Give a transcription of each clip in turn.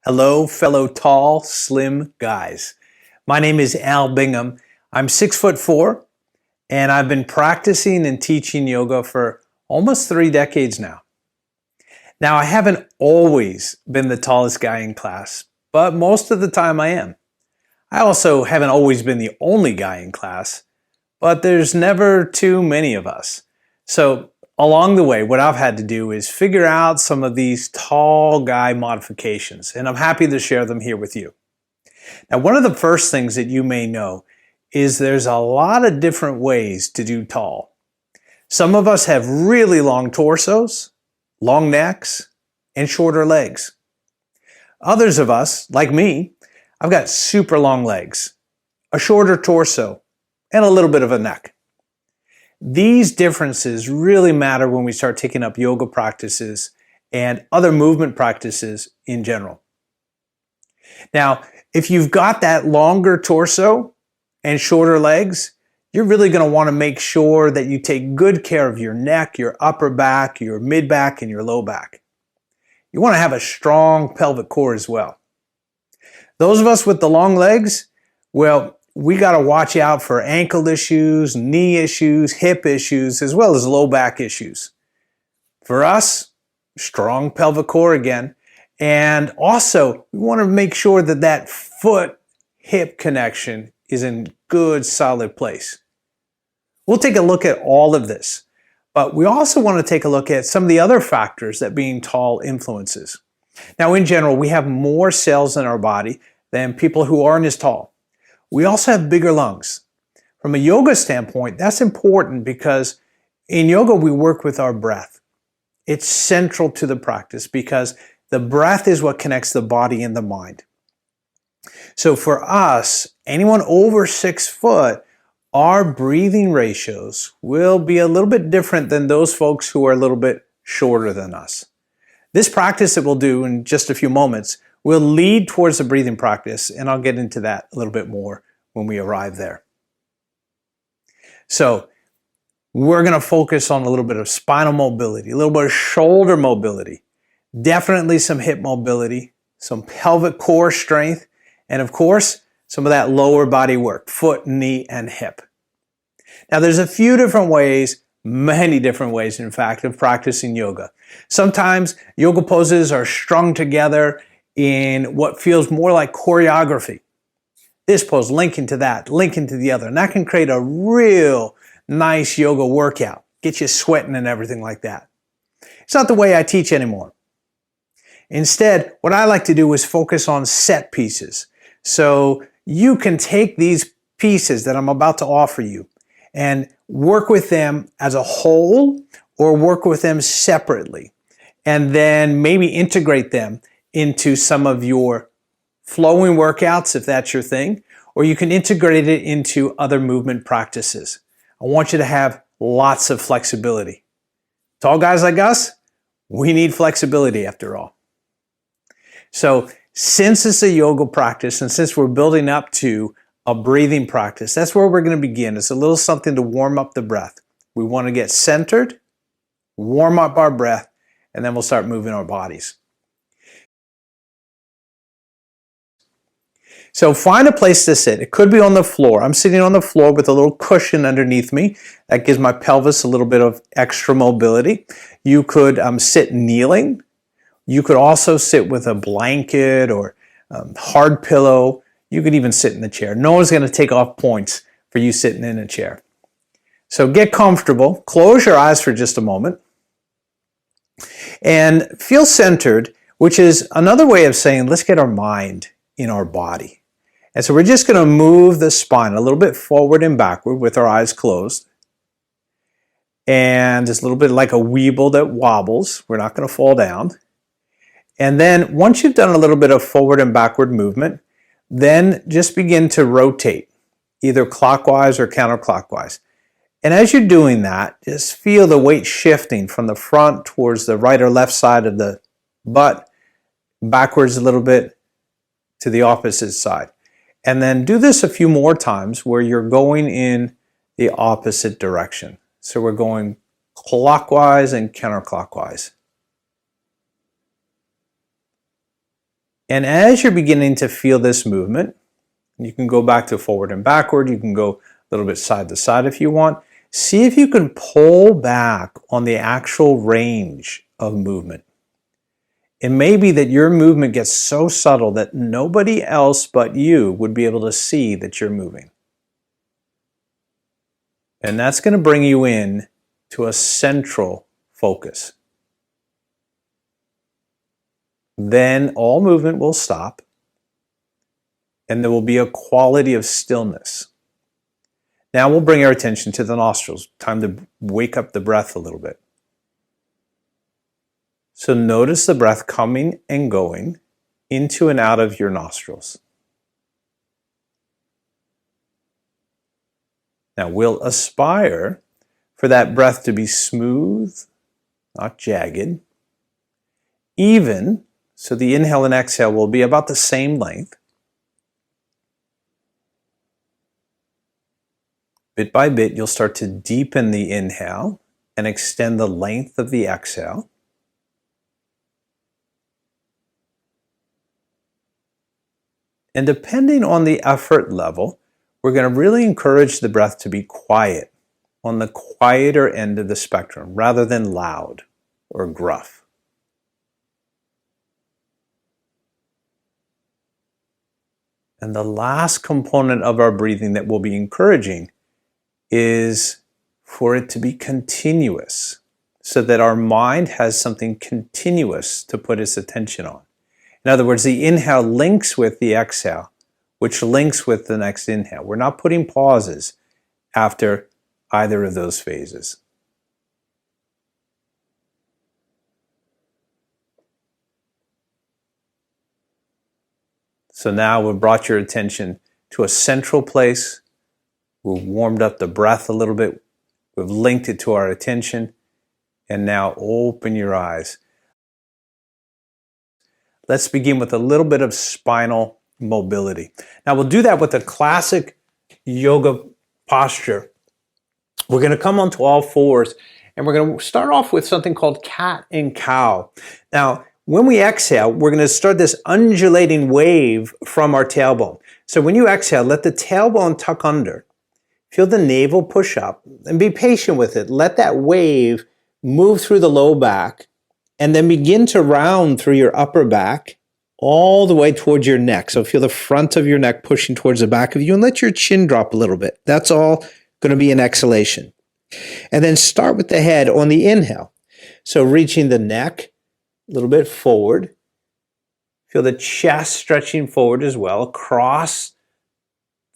Hello, fellow tall, slim guys. My name is Al Bingham. I'm 6'4", and I've been practicing and teaching yoga for almost 3 decades now. Now, I haven't always been the tallest guy in class, but most of the time I am. I also haven't always been the only guy in class, but there's never too many of us. So along the way, what I've had to do is figure out some of these tall guy modifications, and I'm happy to share them here with you. Now, one of the first things that you may know is there's a lot of different ways to do tall. Some of us have really long torsos, long necks, and shorter legs. Others of us, like me, I've got super long legs, a shorter torso, and a little bit of a neck. These differences really matter when we start taking up yoga practices and other movement practices in general. Now, if you've got that longer torso and shorter legs, you're really going to want to make sure that you take good care of your neck, your upper back, your mid back, and your low back. You want to have a strong pelvic core as well. Those of us with the long legs, well, we got to watch out for ankle issues, knee issues, hip issues, as well as low back issues. For us, strong pelvic core again. And also, we want to make sure that that foot-hip connection is in good, solid place. We'll take a look at all of this, but we also want to take a look at some of the other factors that being tall influences. Now, in general, we have more cells in our body than people who aren't as tall. We also have bigger lungs. From a yoga standpoint, that's important because in yoga, we work with our breath. It's central to the practice because the breath is what connects the body and the mind. So for us, anyone over 6 foot, our breathing ratios will be a little bit different than those folks who are a little bit shorter than us. This practice that we'll do in just a few moments will lead towards the breathing practice, and I'll get into that a little bit more when we arrive there. So we're going to focus on a little bit of spinal mobility, a little bit of shoulder mobility, definitely some hip mobility, some pelvic core strength, and of course, some of that lower body work, foot, knee, and hip. Now, there's a few different ways, many different ways, in fact, of practicing yoga. Sometimes yoga poses are strung together in what feels more like choreography. This pose linking to that, linking to the other, and that can create a real nice yoga workout, get you sweating and everything like that. It's not the way I teach anymore. Instead, what I like to do is focus on set pieces. So you can take these pieces that I'm about to offer you and work with them as a whole or work with them separately, and then maybe integrate them into some of your flowing workouts if that's your thing, or you can integrate it into other movement practices. I want you to have lots of flexibility. Tall guys like us, we need flexibility after all. So since it's a yoga practice and since we're building up to a breathing practice, that's where we're going to begin. It's a little something to warm up the breath. We want to get centered, warm up our breath, and then we'll start moving our bodies. So find a place to sit. It could be on the floor. I'm sitting on the floor with a little cushion underneath me. That gives my pelvis a little bit of extra mobility. You could sit kneeling. You could also sit with a blanket or hard pillow. You could even sit in the chair. No one's going to take off points for you sitting in a chair. So get comfortable. Close your eyes for just a moment. And feel centered, which is another way of saying let's get our mind in our body. And so we're just going to move the spine a little bit forward and backward with our eyes closed. And it's a little bit like a weeble that wobbles. We're not going to fall down. And then once you've done a little bit of forward and backward movement, then just begin to rotate, either clockwise or counterclockwise. And as you're doing that, just feel the weight shifting from the front towards the right or left side of the butt, backwards a little bit to the opposite side. And then do this a few more times where you're going in the opposite direction. So we're going clockwise and counterclockwise. And as you're beginning to feel this movement, you can go back to forward and backward. You can go a little bit side to side if you want. See if you can pull back on the actual range of movement. It may be that your movement gets so subtle that nobody else but you would be able to see that you're moving. And that's going to bring you in to a central focus. Then all movement will stop, and there will be a quality of stillness. Now we'll bring our attention to the nostrils. Time to wake up the breath a little bit. So notice the breath coming and going into and out of your nostrils. Now we'll aspire for that breath to be smooth, not jagged, even, so the inhale and exhale will be about the same length. Bit by bit, you'll start to deepen the inhale and extend the length of the exhale. And depending on the effort level, we're going to really encourage the breath to be quiet, on the quieter end of the spectrum, rather than loud or gruff. And the last component of our breathing that we'll be encouraging is for it to be continuous, so that our mind has something continuous to put its attention on. In other words, the inhale links with the exhale, which links with the next inhale. We're not putting pauses after either of those phases. So now we've brought your attention to a central place. We've warmed up the breath a little bit. We've linked it to our attention. And now open your eyes. Let's begin with a little bit of spinal mobility. Now we'll do that with a classic yoga posture. We're going to come onto all fours, and we're going to start off with something called cat and cow. Now, when we exhale, we're going to start this undulating wave from our tailbone. So when you exhale, let the tailbone tuck under. Feel the navel push up, and be patient with it. Let that wave move through the low back, and then begin to round through your upper back all the way towards your neck. So feel the front of your neck pushing towards the back of you, and let your chin drop a little bit. That's all going to be an exhalation. And then start with the head on the inhale. So reaching the neck a little bit forward. Feel the chest stretching forward as well, across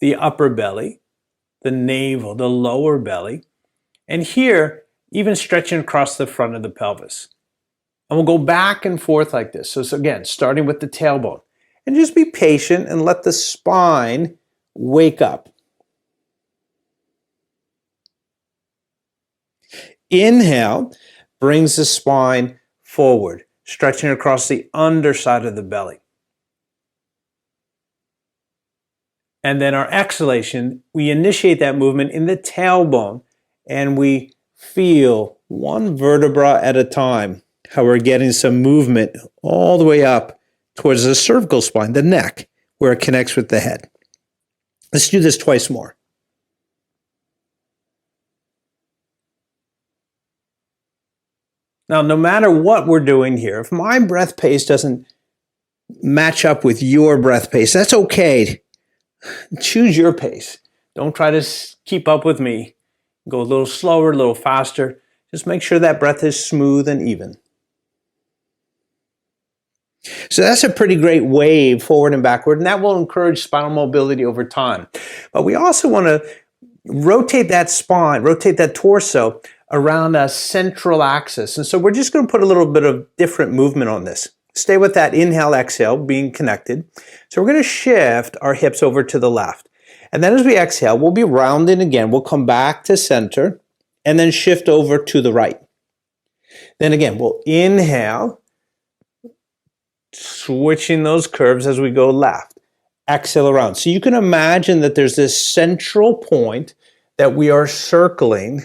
the upper belly, the navel, the lower belly. And here, even stretching across the front of the pelvis. And we'll go back and forth like this. So again, starting with the tailbone. And just be patient and let the spine wake up. Inhale brings the spine forward, stretching across the underside of the belly. And then our exhalation, we initiate that movement in the tailbone, and we feel one vertebra at a time, how we're getting some movement all the way up towards the cervical spine, the neck, where it connects with the head. Let's do this twice more. Now, no matter what we're doing here, if my breath pace doesn't match up with your breath pace, that's okay. Choose your pace. Don't try to keep up with me. Go a little slower, a little faster. Just make sure that breath is smooth and even. So that's a pretty great wave forward and backward, and that will encourage spinal mobility over time. But we also want to rotate that spine, rotate that torso around a central axis. And so we're just going to put a little bit of different movement on this. Stay with that inhale, exhale, being connected. So we're going to shift our hips over to the left. And then as we exhale, we'll be rounding again. We'll come back to center and then shift over to the right. Then again, we'll inhale, switching those curves as we go left. Exhale around. So you can imagine that there's this central point that we are circling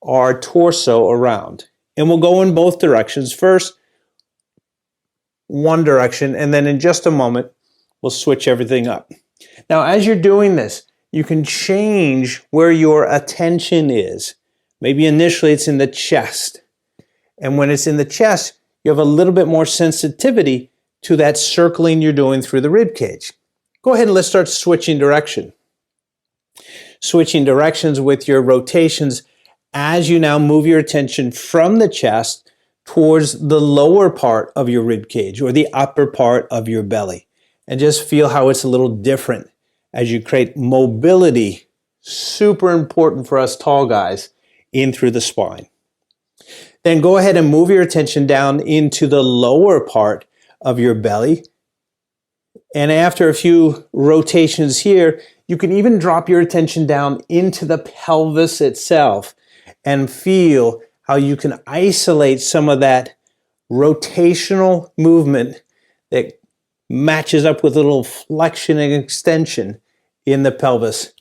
our torso around. And we'll go in both directions. First, one direction, and then in just a moment, we'll switch everything up. Now, as you're doing this, you can change where your attention is. Maybe initially it's in the chest. And when it's in the chest, you have a little bit more sensitivity to that circling you're doing through the rib cage. Go ahead and let's start switching direction. Switching directions with your rotations as you now move your attention from the chest towards the lower part of your rib cage or the upper part of your belly. And just feel how it's a little different as you create mobility, super important for us tall guys, in through the spine. Then go ahead and move your attention down into the lower part of your belly. And after a few rotations here, you can even drop your attention down into the pelvis itself and feel how you can isolate some of that rotational movement that matches up with a little flexion and extension in the pelvis.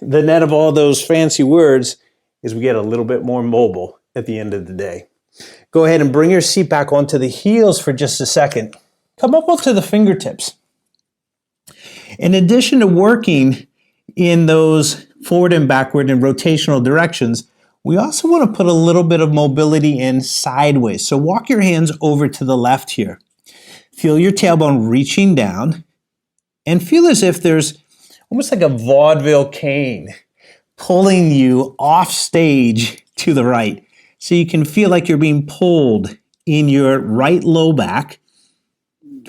The net of all those fancy words is we get a little bit more mobile at the end of the day. Go ahead and bring your seat back onto the heels for just a second. Come up onto the fingertips. In addition to working in those forward and backward and rotational directions, we also want to put a little bit of mobility in sideways. So walk your hands over to the left here. Feel your tailbone reaching down and feel as if there's almost like a vaudeville cane pulling you off stage to the right. So you can feel like you're being pulled in your right low back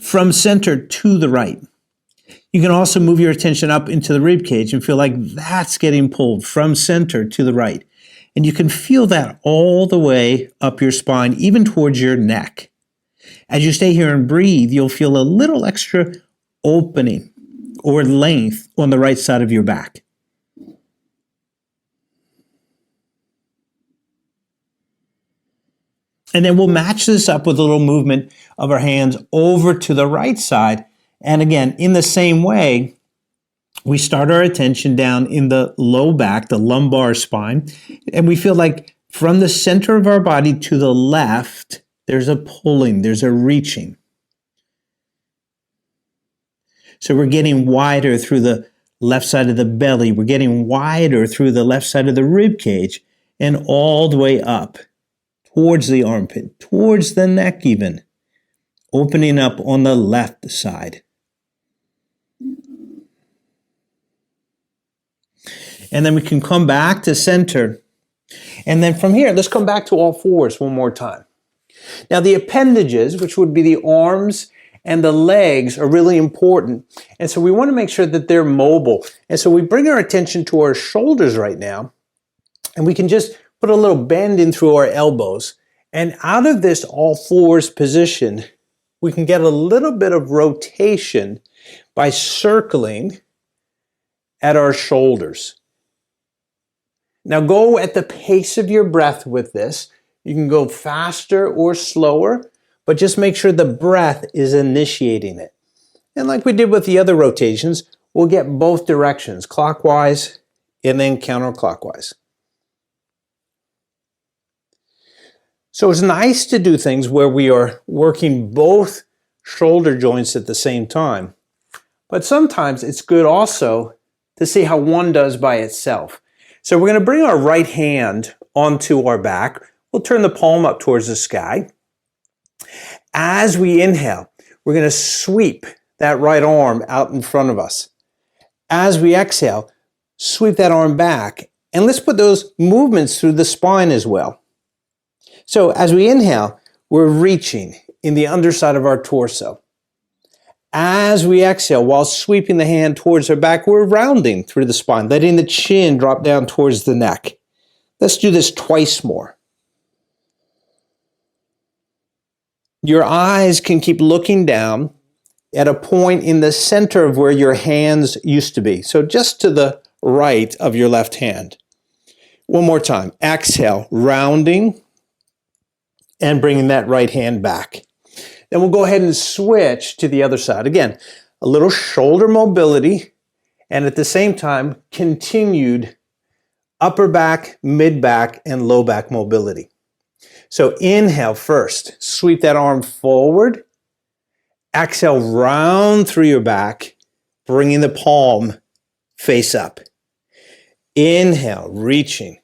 from center to the right. You can also move your attention up into the rib cage and feel like that's getting pulled from center to the right. And you can feel that all the way up your spine, even towards your neck. As you stay here and breathe, you'll feel a little extra opening or length on the right side of your back. And then we'll match this up with a little movement of our hands over to the right side. And again, in the same way, we start our attention down in the low back, the lumbar spine, and we feel like from the center of our body to the left, there's a pulling, there's a reaching. So we're getting wider through the left side of the belly, we're getting wider through the left side of the rib cage, and all the way up towards the armpit, towards the neck even, opening up on the left side. And then we can come back to center. And then from here, let's come back to all fours one more time. Now the appendages, which would be the arms and the legs, are really important. And so we want to make sure that they're mobile. And so we bring our attention to our shoulders right now. And we can just put a little bend in through our elbows. And out of this all fours position, we can get a little bit of rotation by circling at our shoulders. Now go at the pace of your breath with this. You can go faster or slower, but just make sure the breath is initiating it. And like we did with the other rotations, we'll get both directions, clockwise and then counterclockwise. So it's nice to do things where we are working both shoulder joints at the same time. But sometimes it's good also to see how one does by itself. So we're going to bring our right hand onto our back. We'll turn the palm up towards the sky. As we inhale, we're going to sweep that right arm out in front of us. As we exhale, sweep that arm back. And let's put those movements through the spine as well. So as we inhale, we're reaching in the underside of our torso. As we exhale, while sweeping the hand towards our back, we're rounding through the spine, letting the chin drop down towards the neck. Let's do this twice more. Your eyes can keep looking down at a point in the center of where your hands used to be. So just to the right of your left hand. One more time. Exhale, rounding and bringing that right hand back. Then we'll go ahead and switch to the other side. Again, a little shoulder mobility and at the same time, continued upper back, mid back, and low back mobility. So inhale first, sweep that arm forward, Exhale, round through your back, bringing the palm face up. Inhale, reaching.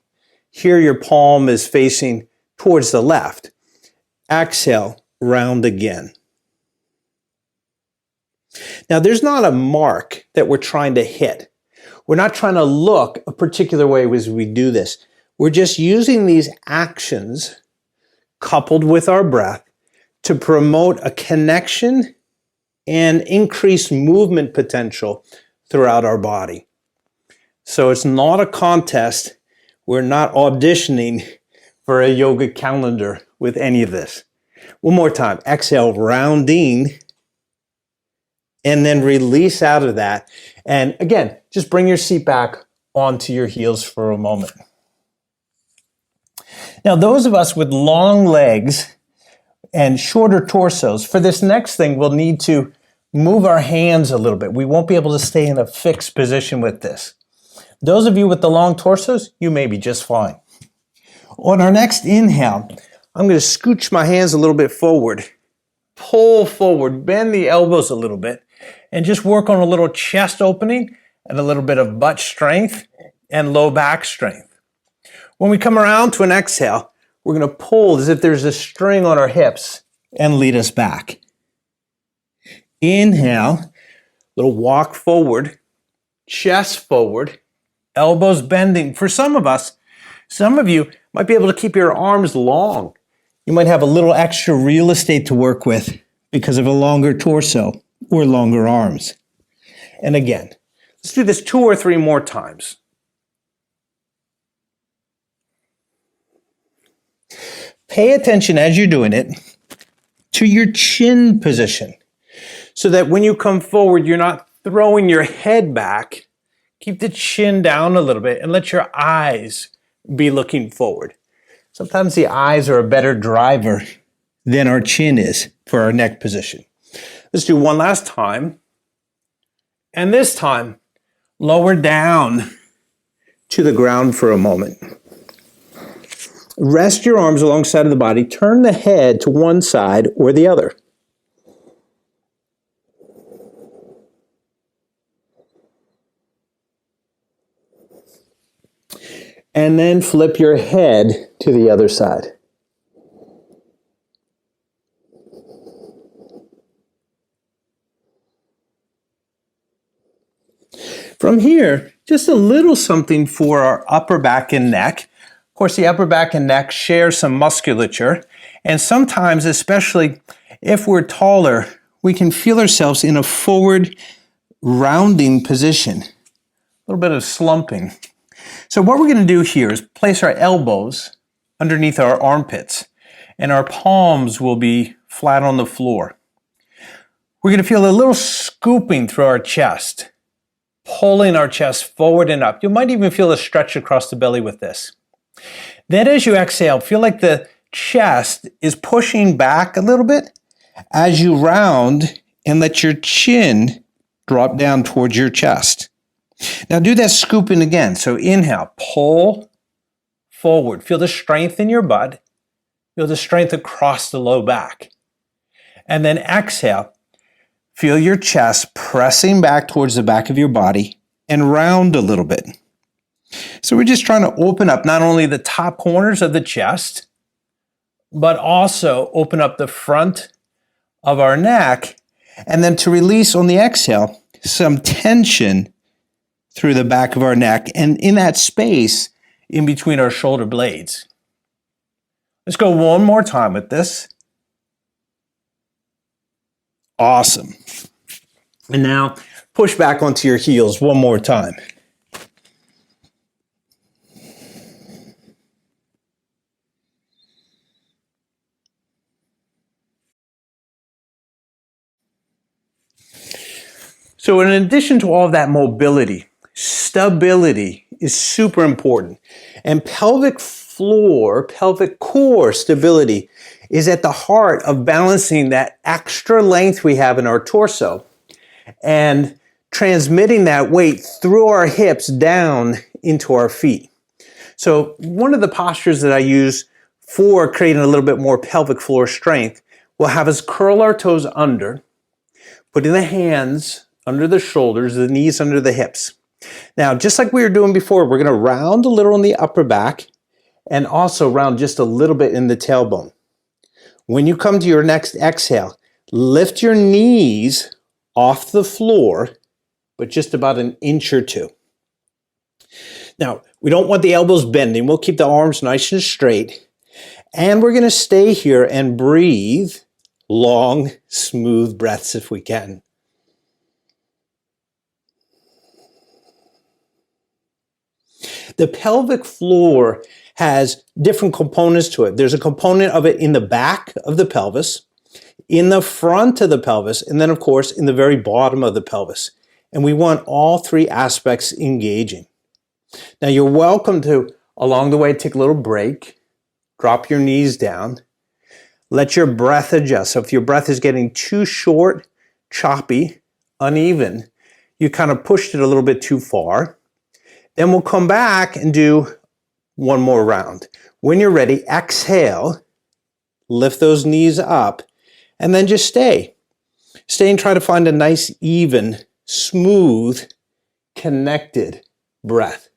Here your palm is facing towards the left. Exhale, round again. Now, there's not a mark that we're trying to hit. We're not trying to look a particular way as we do this. We're just using these actions coupled with our breath to promote a connection and increase movement potential throughout our body. So it's not a contest. We're not auditioning for a yoga calendar with any of this. One more time. Exhale, rounding, and then release out of that. And again, just bring your seat back onto your heels for a moment. Now, those of us with long legs and shorter torsos, for this next thing, we'll need to move our hands a little bit. We won't be able to stay in a fixed position with this. Those of you with the long torsos, you may be just fine. On our next inhale, I'm going to scooch my hands a little bit forward, pull forward, bend the elbows a little bit, and just work on a little chest opening and a little bit of butt strength and low back strength. When we come around to an exhale, we're going to pull as if there's a string on our hips and lead us back. Inhale, little walk forward, chest forward, elbows bending. For some of you might be able to keep your arms long. You might have a little extra real estate to work with because of a longer torso or longer arms. And again, let's do this 2 or 3 more times. Pay attention as you're doing it to your chin position so that when you come forward, you're not throwing your head back. Keep the chin down a little bit and let your eyes be looking forward. Sometimes the eyes are a better driver than our chin is for our neck position. Let's do one last time. And this time, lower down to the ground for a moment. Rest your arms alongside of the body. Turn the head to one side or the other. And then flip your head to the other side. From here, just a little something for our upper back and neck. Of course, the upper back and neck share some musculature, and sometimes, especially if we're taller, we can feel ourselves in a forward rounding position, a little bit of slumping. So what we're going to do here is place our elbows underneath our armpits, and our palms will be flat on the floor. We're going to feel a little scooping through our chest, pulling our chest forward and up. You might even feel a stretch across the belly with this. Then as you exhale, feel like the chest is pushing back a little bit as you round and let your chin drop down towards your chest. Now do that scooping again. So inhale, pull forward. Feel the strength in your butt. Feel the strength across the low back. And then exhale, feel your chest pressing back towards the back of your body and round a little bit. So we're just trying to open up not only the top corners of the chest, but also open up the front of our neck, and then to release on the exhale some tension through the back of our neck and in that space in between our shoulder blades. Let's go one more time with this. Awesome. And now push back onto your heels one more time. So in addition to all of that mobility, stability is super important. And pelvic floor, pelvic core stability is at the heart of balancing that extra length we have in our torso and transmitting that weight through our hips down into our feet. So one of the postures that I use for creating a little bit more pelvic floor strength will have us curl our toes under, Putting the hands under the shoulders, the knees under the hips. Now, just like we were doing before, we're going to round a little in the upper back and also round just a little bit in the tailbone. When you come to your next exhale, lift your knees off the floor, but just about an inch or two. Now, we don't want the elbows bending. We'll keep the arms nice and straight. And we're going to stay here and breathe long, smooth breaths if we can. The pelvic floor has different components to it. There's a component of it in the back of the pelvis, in the front of the pelvis, and then of course in the very bottom of the pelvis. And we want all three aspects engaging. Now you're welcome to, along the way, take a little break, drop your knees down, let your breath adjust. So if your breath is getting too short, choppy, uneven, you kind of pushed it a little bit too far. Then we'll come back and do one more round. When you're ready, exhale, lift those knees up, and then just stay. Stay and try to find a nice, even, smooth, connected breath.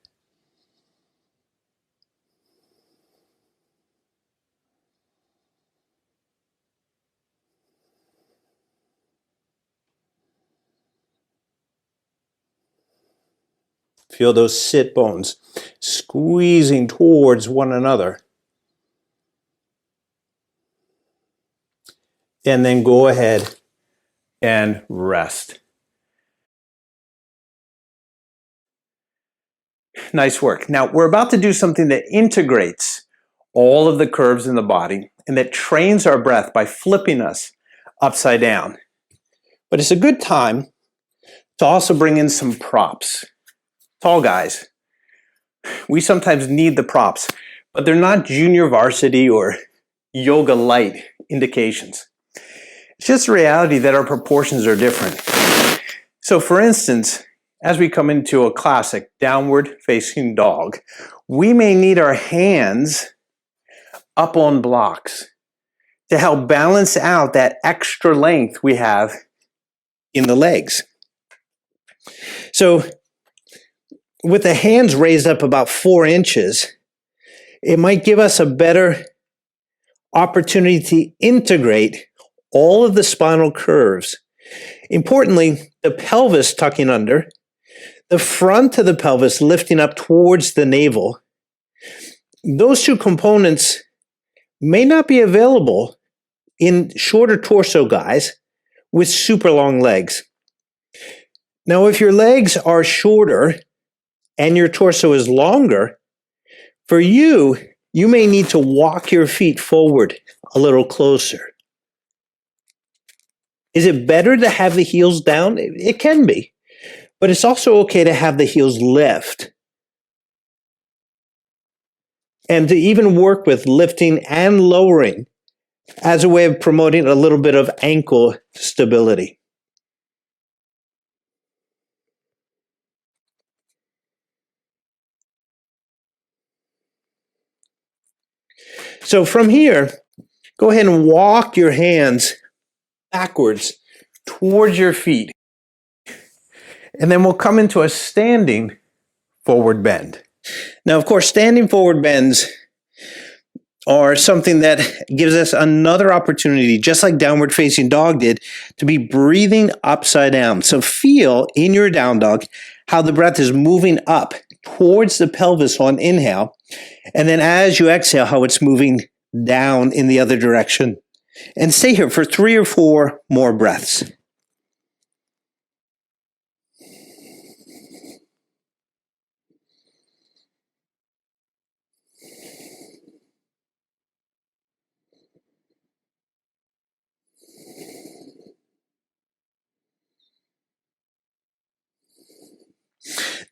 Feel those sit bones squeezing towards one another. And then go ahead and rest. Nice work. Now we're about to do something that integrates all of the curves in the body and that trains our breath by flipping us upside down. But it's a good time to also bring in some props. Tall guys, we sometimes need the props, but they're not junior varsity or yoga light indications. It's just a reality that our proportions are different. So for instance, as we come into a classic downward facing dog, we may need our hands up on blocks to help balance out that extra length we have in the legs. So with the hands raised up about 4 inches, it might give us a better opportunity to integrate all of the spinal curves. Importantly, the pelvis tucking under, the front of the pelvis lifting up towards the navel. Those two components may not be available in shorter torso guys with super long legs. Now, if your legs are shorter and your torso is longer, for you, you may need to walk your feet forward a little closer. Is it better to have the heels down? It can be, but it's also okay to have the heels lift. And to even work with lifting and lowering as a way of promoting a little bit of ankle stability. So from here, go ahead and walk your hands backwards towards your feet. And then we'll come into a standing forward bend. Now, of course, standing forward bends are something that gives us another opportunity, just like downward facing dog did, to be breathing upside down. So feel in your down dog how the breath is moving up towards the pelvis on inhale. And then as you exhale, how it's moving down in the other direction. And stay here for 3 or 4 more breaths.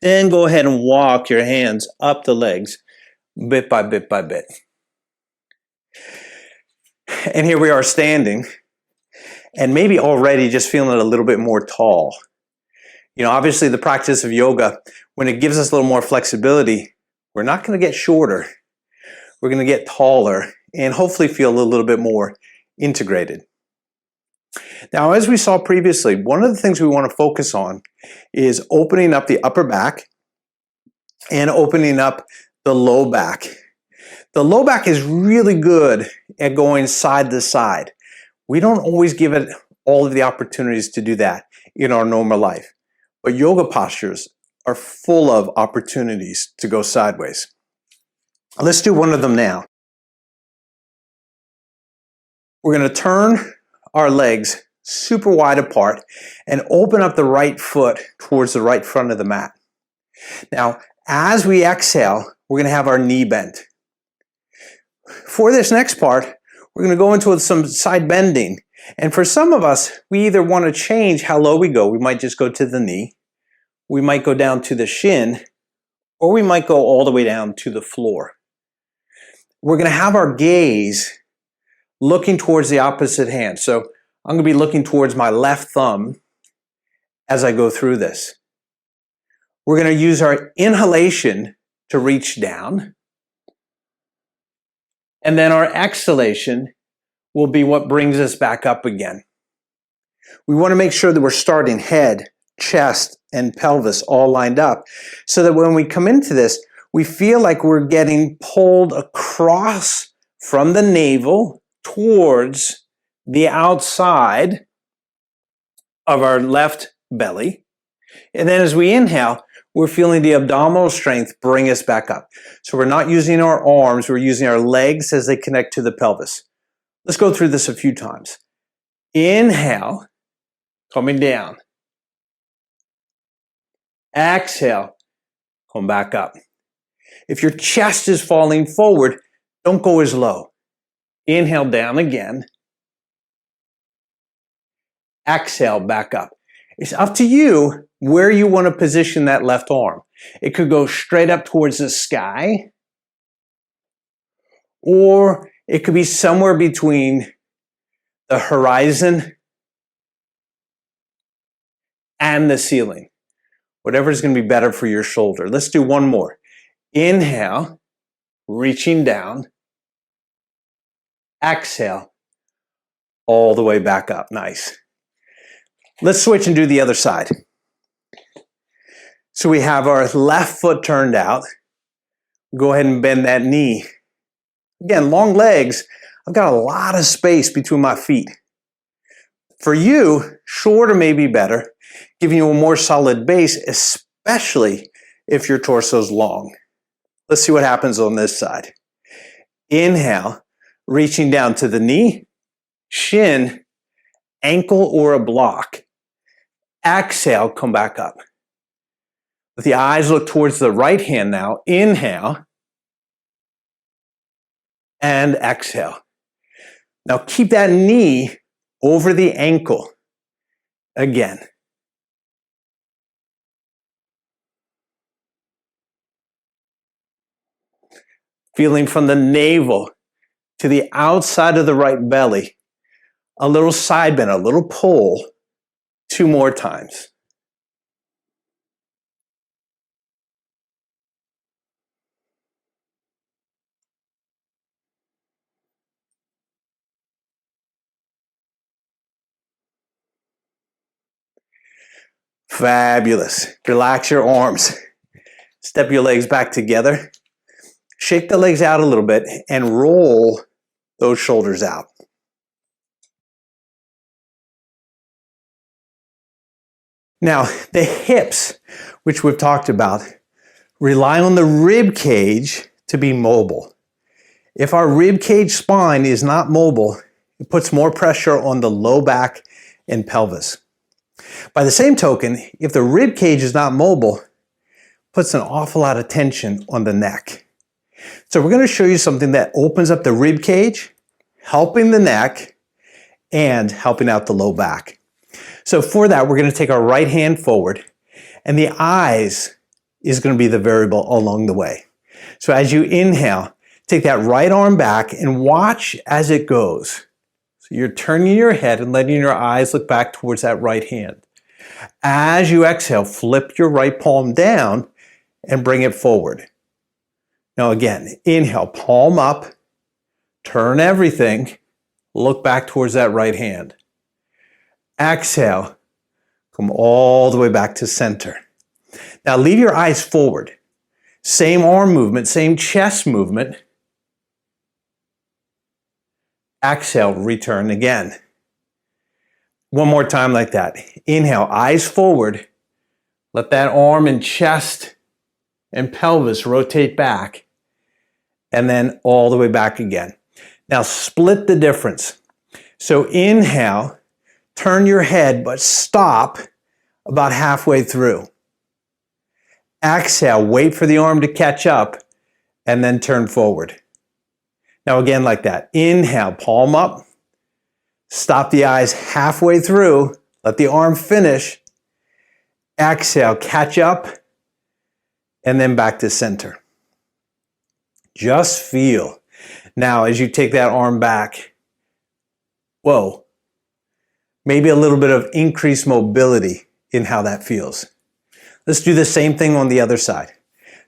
Then go ahead and walk your hands up the legs, bit by bit by bit. And here we are standing, and maybe already just feeling a little bit more tall. You know, obviously the practice of yoga, when it gives us a little more flexibility, we're not going to get shorter. We're going to get taller and hopefully feel a little bit more integrated. Now, as we saw previously, one of the things we want to focus on is opening up the upper back and opening up the low back. The low back is really good at going side to side. We don't always give it all of the opportunities to do that in our normal life. But yoga postures are full of opportunities to go sideways. Let's do one of them now. We're going to turn our legs super wide apart and open up the right foot towards the right front of the mat. Now, as we exhale, we're going to have our knee bent. For this next part, we're going to go into some side bending. And for some of us, we either want to change how low we go. We might just go to the knee. We might go down to the shin, or we might go all the way down to the floor. We're going to have our gaze looking towards the opposite hand. So I'm going to be looking towards my left thumb as I go through this. We're going to use our inhalation to reach down. And then our exhalation will be what brings us back up again. We want to make sure that we're starting head, chest, and pelvis all lined up so that when we come into this, we feel like we're getting pulled across from the navel towards the outside of our left belly. And then as we inhale, we're feeling the abdominal strength bring us back up. So we're not using our arms, we're using our legs as they connect to the pelvis. Let's go through this a few times. Inhale, coming down. Exhale, come back up. If your chest is falling forward, don't go as low. Inhale down again. Exhale back up. It's up to you where you want to position that left arm. It could go straight up towards the sky, or it could be somewhere between the horizon and the ceiling. Whatever is going to be better for your shoulder. Let's do one more. Inhale, reaching down. Exhale, all the way back up. Nice. Let's switch and do the other side. So we have our left foot turned out. Go ahead and bend that knee. Again, long legs. I've got a lot of space between my feet. For you, shorter may be better, giving you a more solid base, especially if your torso is long. Let's see what happens on this side. Inhale, reaching down to the knee, shin, ankle, or a block. Exhale, come back up. With the eyes look towards the right hand now. Inhale and exhale. Now keep that knee over the ankle. Again. Feeling from the navel to the outside of the right belly. A little side bend, a little pull. 2 more times. Fabulous. Relax your arms. Step your legs back together. Shake the legs out a little bit and roll those shoulders out. Now, the hips, which we've talked about, rely on the rib cage to be mobile. If our rib cage spine is not mobile, it puts more pressure on the low back and pelvis. By the same token, if the rib cage is not mobile, it puts an awful lot of tension on the neck. So we're going to show you something that opens up the rib cage, helping the neck, and helping out the low back. So for that, we're going to take our right hand forward, and the eyes is going to be the variable along the way. So as you inhale, take that right arm back and watch as it goes. So you're turning your head and letting your eyes look back towards that right hand. As you exhale, flip your right palm down and bring it forward. Now again, inhale, palm up, turn everything, look back towards that right hand. Exhale, come all the way back to center. Now leave your eyes forward. Same arm movement, same chest movement. Exhale, return again. One more time like that. Inhale, eyes forward. Let that arm and chest and pelvis rotate back. And then all the way back again. Now split the difference. So inhale, turn your head, but stop about halfway through. Exhale, wait for the arm to catch up, and then turn forward. Now again like that. Inhale, palm up. Stop the eyes halfway through. Let the arm finish. Exhale, catch up, and then back to center. Just feel. Now, as you take that arm back, whoa, maybe a little bit of increased mobility in how that feels. Let's do the same thing on the other side.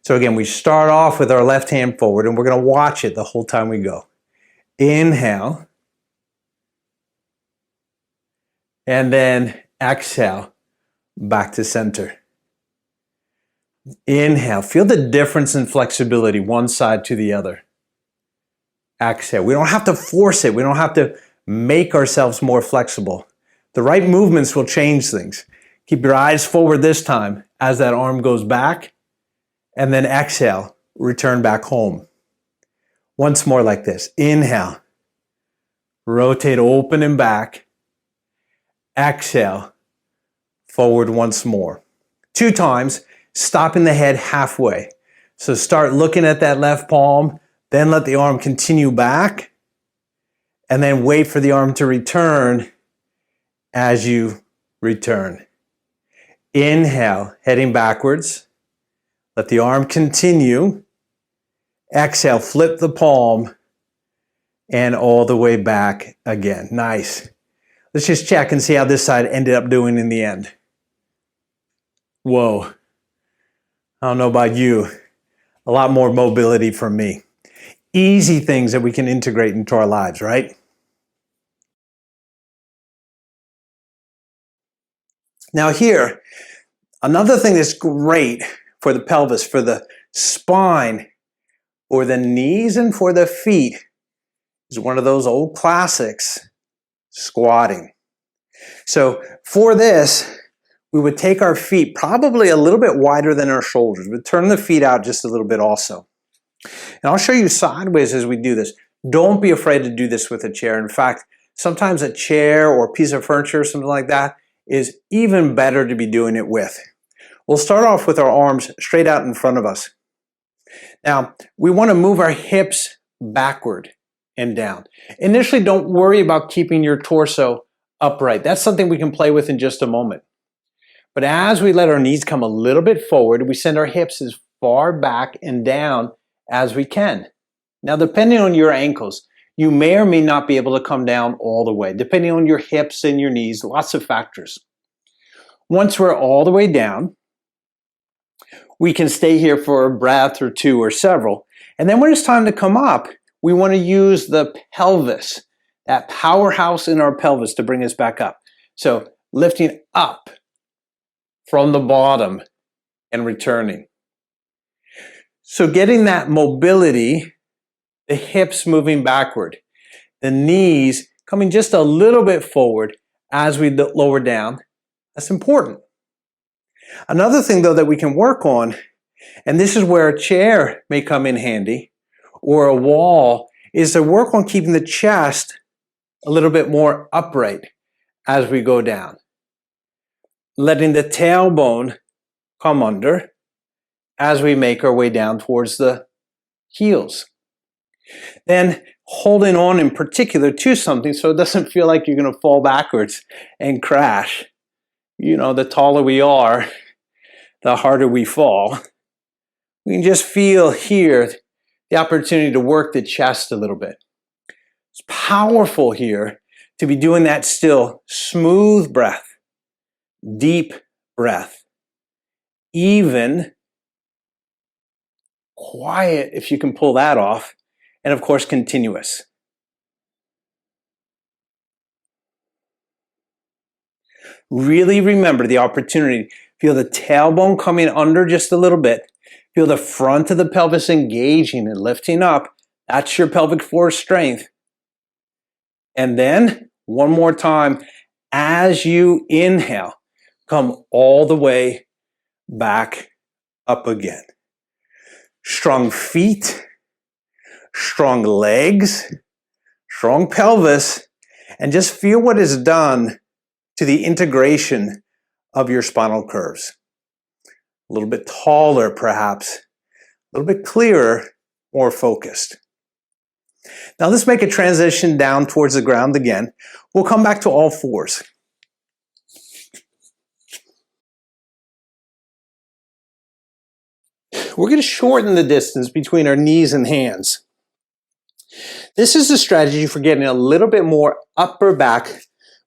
So again, we start off with our left hand forward, and we're going to watch it the whole time we go. Inhale. And then exhale, back to center. Inhale, feel the difference in flexibility, one side to the other. Exhale, we don't have to force it. We don't have to make ourselves more flexible. The right movements will change things. Keep your eyes forward this time as that arm goes back, and then exhale, return back home. Once more like this. Inhale, rotate open and back. Exhale, forward once more. 2 times, stopping the head halfway. So start looking at that left palm, then let the arm continue back, and then wait for the arm to return as you return. Inhale, heading backwards. Let the arm continue. Exhale, flip the palm, and all the way back again. Nice. Let's just check and see how this side ended up doing in the end. Whoa. I don't know about you. A lot more mobility from me. Easy things that we can integrate into our lives, right? Now here, another thing that's great for the pelvis, for the spine, for the knees, and for the feet is one of those old classics, squatting. So for this, we would take our feet probably a little bit wider than our shoulders. We'd turn the feet out just a little bit also. And I'll show you sideways as we do this. Don't be afraid to do this with a chair. In fact, sometimes a chair or a piece of furniture or something like that is even better to be doing it with. We'll start off with our arms straight out in front of us. Now, we want to move our hips backward and down. Initially, don't worry about keeping your torso upright. That's something we can play with in just a moment. But as we let our knees come a little bit forward, we send our hips as far back and down as we can. Now, depending on your ankles, you may or may not be able to come down all the way, depending on your hips and your knees, lots of factors. Once we're all the way down, we can stay here for a breath or two or several. And then when it's time to come up, we want to use the pelvis, that powerhouse in our pelvis to bring us back up. So lifting up from the bottom and returning. So getting that mobility, the hips moving backward, the knees coming just a little bit forward as we lower down, that's important. Another thing though that we can work on, and this is where a chair may come in handy, or a wall, is to work on keeping the chest a little bit more upright as we go down. Letting the tailbone come under as we make our way down towards the heels. Then holding on in particular to something so it doesn't feel like you're going to fall backwards and crash. You know, the taller we are, the harder we fall. We can just feel here the opportunity to work the chest a little bit. It's powerful here to be doing that still smooth breath, deep breath, even, quiet if you can pull that off, and of course continuous. Really remember the opportunity. Feel the tailbone coming under just a little bit. Feel the front of the pelvis engaging and lifting up. That's your pelvic floor strength. And then one more time, as you inhale, come all the way back up again. Strong feet, strong legs, strong pelvis, and just feel what is done to the integration of your spinal curves. A little bit taller, perhaps, a little bit clearer, more focused. Now let's make a transition down towards the ground again. We'll come back to all fours. We're going to shorten the distance between our knees and hands. This is a strategy for getting a little bit more upper back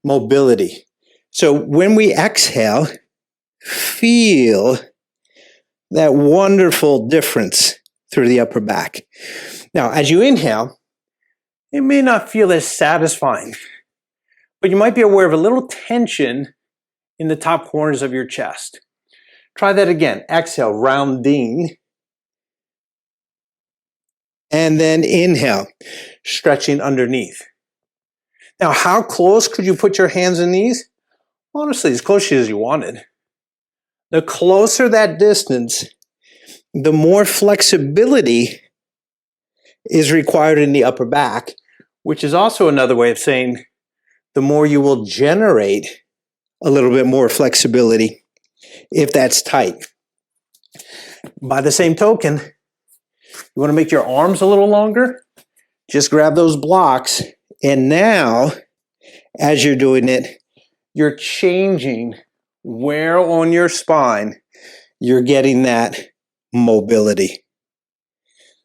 mobility. So when we exhale, feel that wonderful difference through the upper back. Now, as you inhale, it may not feel as satisfying, but you might be aware of a little tension in the top corners of your chest. Try that again. Exhale, rounding. And then inhale, stretching underneath. Now, how close could you put your hands and knees? Honestly, as close as you wanted. The closer that distance, the more flexibility is required in the upper back, which is also another way of saying the more you will generate a little bit more flexibility if that's tight. By the same token, you want to make your arms a little longer? Just grab those blocks, and now, as you're doing it, you're changing where on your spine you're getting that mobility.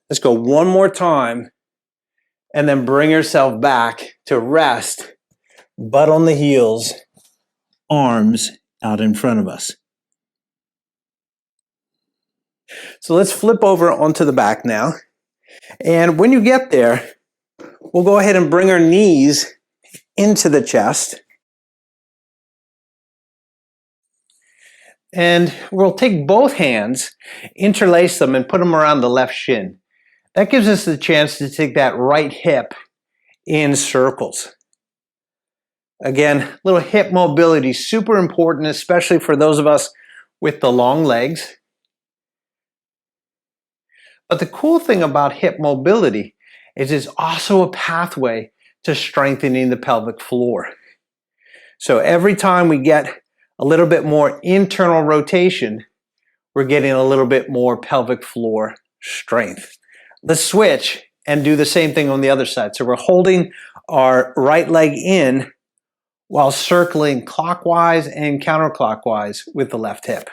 Let's go one more time, and then bring yourself back to rest, butt on the heels, arms out in front of us. So let's flip over onto the back now. And when you get there, we'll go ahead and bring our knees into the chest. And we'll take both hands, interlace them, and put them around the left shin. That gives us the chance to take that right hip in circles. Again, little hip mobility, super important, especially for those of us with the long legs. But the cool thing about hip mobility is it's also a pathway to strengthening the pelvic floor. So every time we get a little bit more internal rotation, we're getting a little bit more pelvic floor strength. Let's switch and do the same thing on the other side. So we're holding our right leg in while circling clockwise and counterclockwise with the left hip.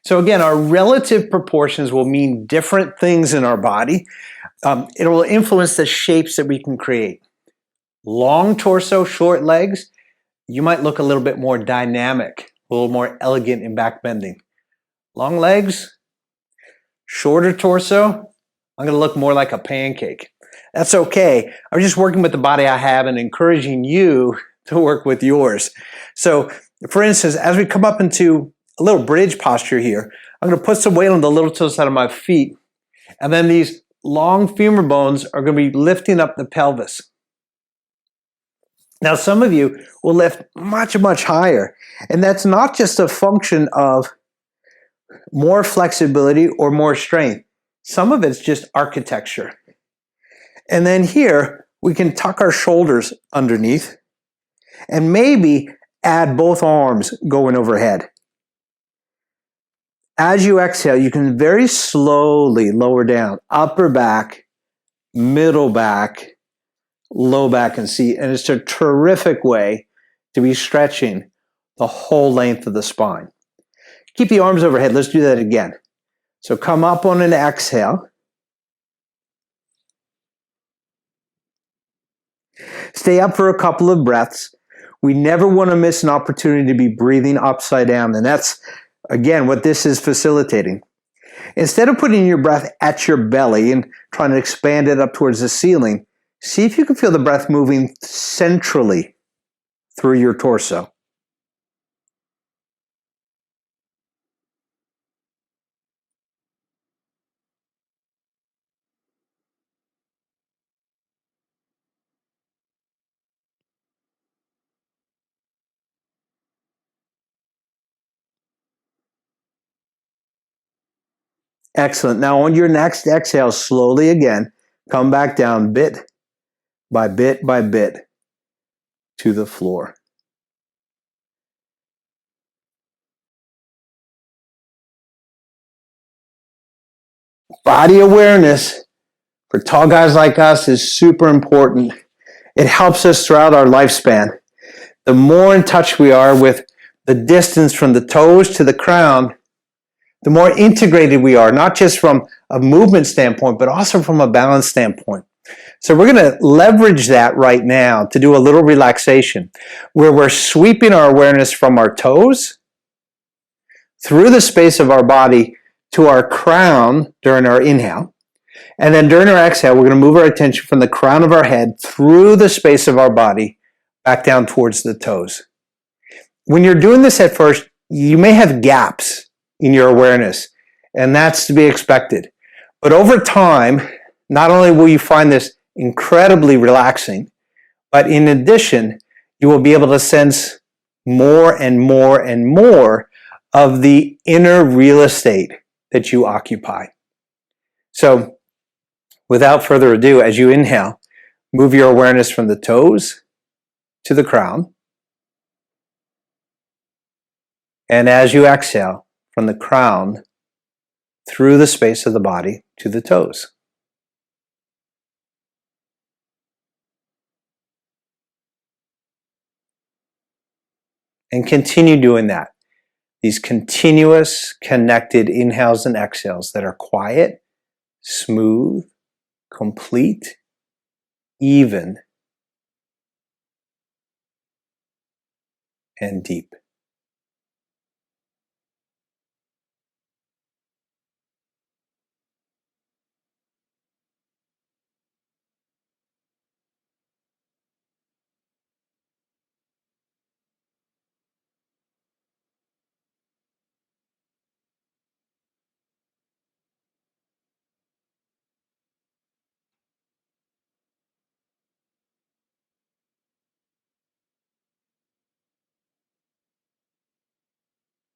So again, our relative proportions will mean different things in our body. It will influence the shapes that we can create. Long torso, short legs, you might look a little bit more dynamic, a little more elegant in back bending. Long legs, shorter torso, I'm going to look more like a pancake. That's okay. I'm just working with the body I have and encouraging you to work with yours. So, for instance, as we come up into a little bridge posture here, I'm going to put some weight on the little toe side of my feet, and then these long femur bones are going to be lifting up the pelvis. Now, some of you will lift much, much higher, and that's not just a function of more flexibility or more strength. Some of it's just architecture. And then here, we can tuck our shoulders underneath and maybe add both arms going overhead. As you exhale, you can very slowly lower down upper back, middle back, low back and seat. And it's a terrific way to be stretching the whole length of the spine. Keep the arms overhead. Let's do that again. So come up on an exhale. Stay up for a couple of breaths. We never want to miss an opportunity to be breathing upside down. And that's, again, what this is facilitating. Instead of putting your breath at your belly and trying to expand it up towards the ceiling, see if you can feel the breath moving centrally through your torso. Excellent. Now on your next exhale, slowly again, come back down bit by bit by bit to the floor. Body awareness for tall guys like us is super important. It helps us throughout our lifespan. The more in touch we are with the distance from the toes to the crown, the more integrated we are, not just from a movement standpoint, but also from a balance standpoint. So we're going to leverage that right now to do a little relaxation where we're sweeping our awareness from our toes through the space of our body to our crown during our inhale. And then during our exhale, we're going to move our attention from the crown of our head through the space of our body back down towards the toes. When you're doing this at first, you may have gaps in your awareness, and that's to be expected. But over time, not only will you find this incredibly relaxing, but in addition, you will be able to sense more and more and more of the inner real estate that you occupy. So, without further ado, as you inhale, move your awareness from the toes to the crown. And as you exhale, from the crown through the space of the body to the toes. And continue doing that. These continuous, connected inhales and exhales that are quiet, smooth, complete, even, and deep.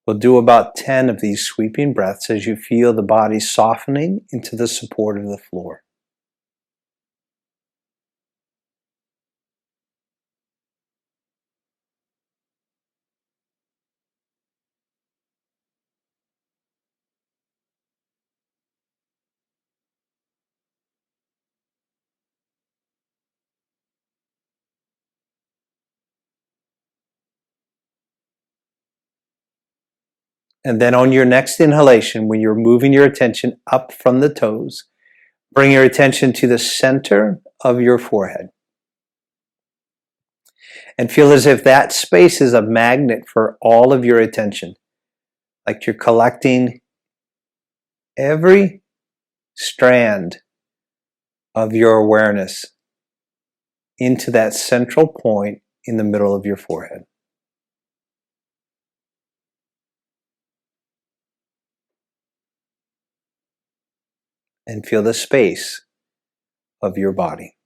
We'll do about 10 of these sweeping breaths as you feel the body softening into the support of the floor. And then on your next inhalation, when you're moving your attention up from the toes, bring your attention to the center of your forehead. And feel as if that space is a magnet for all of your attention. Like you're collecting every strand of your awareness into that central point in the middle of your forehead. And feel the space of your body.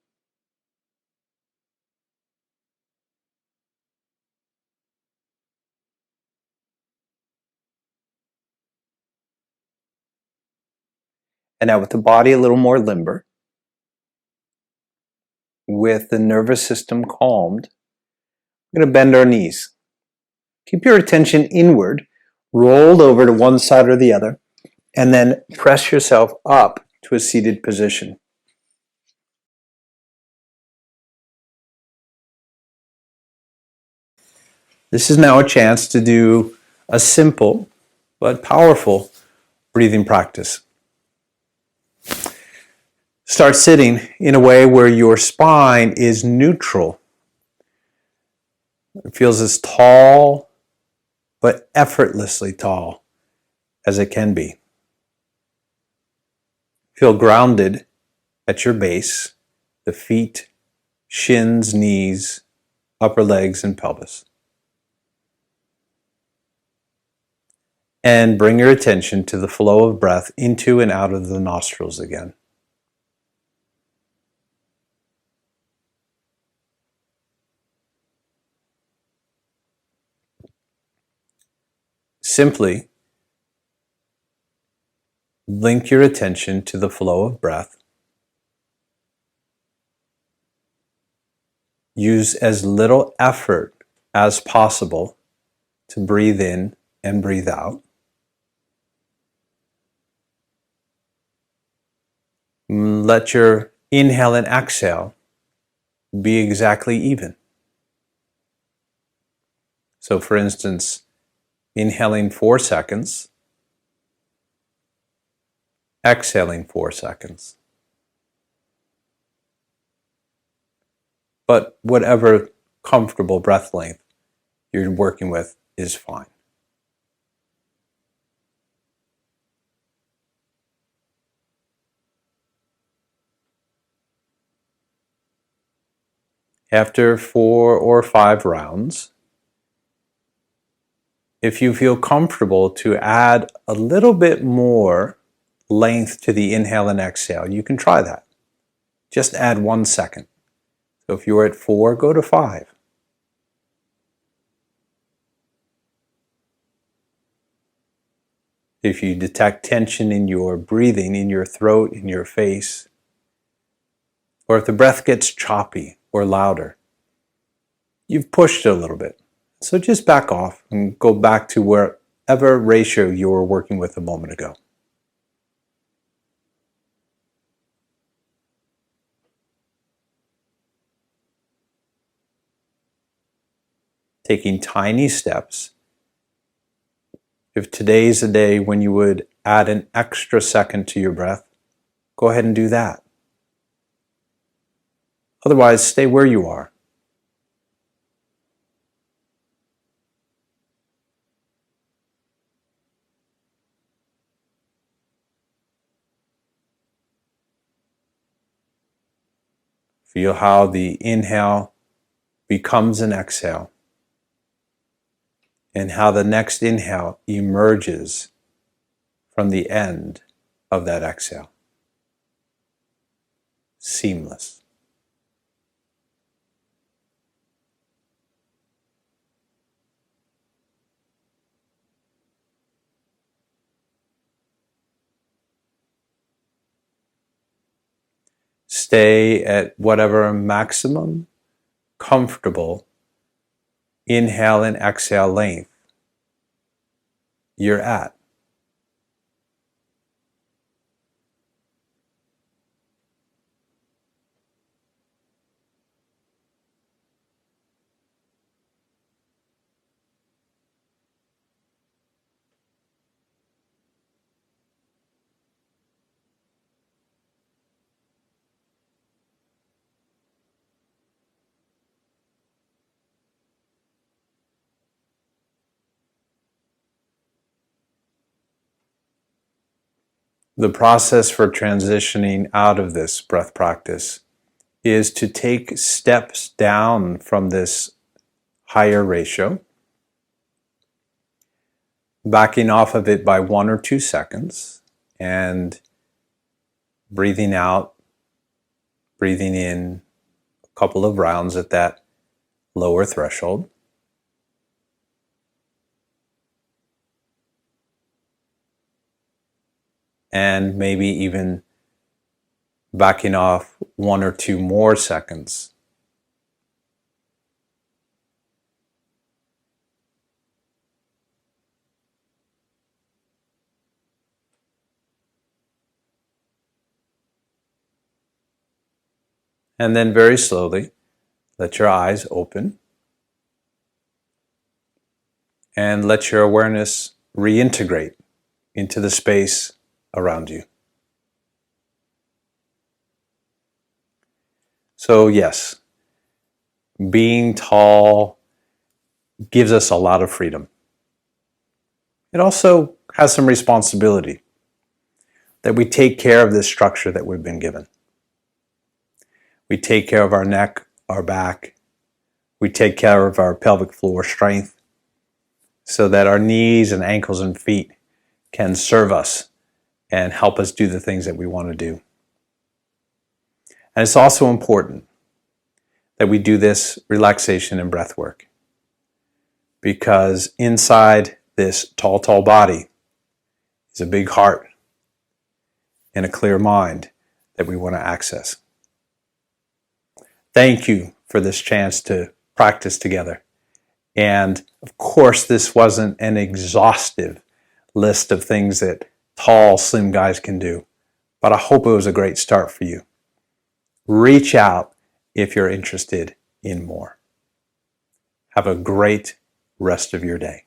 And now with the body a little more limber, with the nervous system calmed, we're going to bend our knees. Keep your attention inward, rolled over to one side or the other, and then press yourself up to a seated position. This is now a chance to do a simple but powerful breathing practice. Start sitting in a way where your spine is neutral. It feels as tall, but effortlessly tall as it can be. Feel grounded at your base, the feet, shins, knees, upper legs, and pelvis. And bring your attention to the flow of breath into and out of the nostrils again. Simply link your attention to the flow of breath. Use as little effort as possible to breathe in and breathe out. Let your inhale and exhale be exactly even. So for instance, inhaling 4 seconds, exhaling 4 seconds. But whatever comfortable breath length you're working with is fine. After 4 or 5 rounds, if you feel comfortable to add a little bit more length to the inhale and exhale, you can try that. Just add 1 second. So if you're at 4, go to 5. If you detect tension in your breathing, in your throat, in your face, or if the breath gets choppy or louder, you've pushed it a little bit. So just back off and go back to wherever ratio you were working with a moment ago. Taking tiny steps. If today's a day when you would add an extra second to your breath, go ahead and do that. Otherwise, stay where you are. Feel how the inhale becomes an exhale, and how the next inhale emerges from the end of that exhale. Seamless. Stay at whatever maximum comfortable inhale and exhale length you're at. The process for transitioning out of this breath practice is to take steps down from this higher ratio, backing off of it by 1 or 2 seconds, and breathing out, breathing in a couple of rounds at that lower threshold. And maybe even backing off 1 or 2 more seconds. And then very slowly, let your eyes open and let your awareness reintegrate into the space around you. So yes, being tall gives us a lot of freedom. It also has some responsibility. that we take care of this structure that we've been given. We take care of our neck, our back. We take care of our pelvic floor strength so that our knees and ankles and feet can serve us and help us do the things that we want to do. And it's also important that we do this relaxation and breath work, because inside this tall body is a big heart and a clear mind that we want to access. Thank you for this chance to practice together. And of course, this wasn't an exhaustive list of things that tall, slim guys can do, but I hope it was a great start for you. Reach out if you're interested in more. Have a great rest of your day.